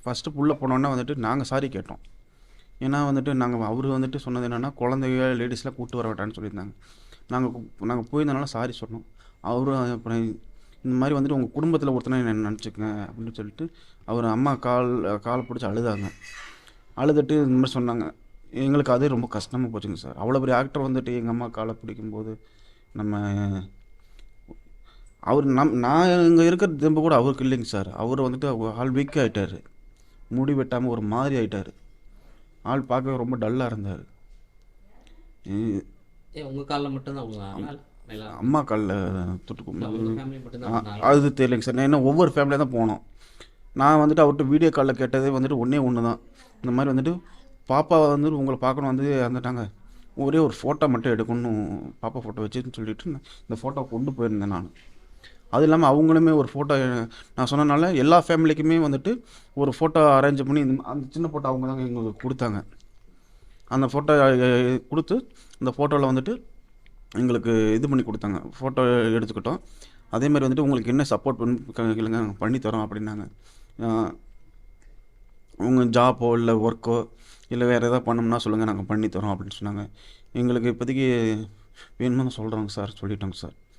First உள்ளே போனோன்னே வந்துட்டு நாங்கள் சாரி கேட்டோம். ஏன்னா வந்துட்டு அவரு வந்துட்டு சொன்னது என்னென்னா, குழந்தைங்க லேடிஸ்லாம் கூட்டு வர வேண்டாம்னு சொல்லியிருந்தாங்க. நாங்கள் போயிருந்தனால சாரி சொன்னோம். அவரும் அப்புறம் இந்த மாதிரி வந்துட்டு உங்கள் குடும்பத்தில் ஒருத்தனை என்ன நினச்சிக்கங்க அப்படின்னு சொல்லிட்டு அவர் அம்மா காலை பிடிச்சி அழுதாங்க. அழுதுட்டு இந்த மாதிரி சொன்னாங்க. எங்களுக்கு அதே ரொம்ப கஷ்டமாக போச்சுங்க சார். அவ்வளோ பெரிய ஆக்டர் வந்துட்டு எங்கள் அம்மா காலை பிடிக்கும்போது நம்ம அவர் நான் இங்கே இருக்கிற தெம்பு கூட அவருக்கு இல்லைங்க சார். அவர் வந்துட்டு ஆள் வீக் ஆகிட்டார். முடி வெட்டாமல் ஒரு மாதிரி ஆகிட்டார். ஆள் பார்க்க ரொம்ப டல்லாக இருந்தார். உங்கள் காலில் மட்டும்தான் அம்மா காலில் உங்கள் ஃபேமிலி மட்டும்தான்? அது தெரியலைங்க சார். நான் என்ன ஒவ்வொரு ஃபேமிலியாக தான் போனோம். நான் வந்துட்டு அவர்கிட்ட வீடியோ காலில் கேட்டதே வந்துட்டு ஒன்று தான். இந்த மாதிரி வந்துட்டு பாப்பா வந்துட்டு உங்களை பார்க்கணும் வந்து வந்துட்டாங்க, ஒரே ஒரு ஃபோட்டோ மட்டும் எடுக்கணும், பாப்பா ஃபோட்டோ வச்சுன்னு சொல்லிட்டு இந்த ஃபோட்டோ கொண்டு போயிருந்தேன் நான். அது இல்லாமல் அவங்களுமே ஒரு ஃபோட்டோ நான் சொன்னனால எல்லா ஃபேமிலிக்குமே வந்துட்டு ஒரு ஃபோட்டோ அரேஞ்ச் பண்ணி அந்த சின்ன ஃபோட்டோ அவங்க தாங்க எங்களுக்கு கொடுத்தாங்க. அந்த ஃபோட்டோ கொடுத்து அந்த ஃபோட்டோவில் வந்துட்டு எங்களுக்கு இது பண்ணி கொடுத்தாங்க. ஃபோட்டோ எடுத்துக்கிட்டோம். அதேமாதிரி வந்துட்டு உங்களுக்கு என்ன சப்போர்ட் இல்லைங்க பண்ணித்தரோம் அப்படின்னாங்க. உங்கள் ஜாப்போ இல்லை ஒர்க்கோ இல்லை வேறு எதாவது பண்ணோம்னா சொல்லுங்கள், நாங்கள் பண்ணித்தரோம் அப்படின்னு சொன்னாங்க. எங்களுக்கு இப்போதைக்கு வேணுமா சொல்கிறோங்க சார், சொல்லிட்டோங்க சார்.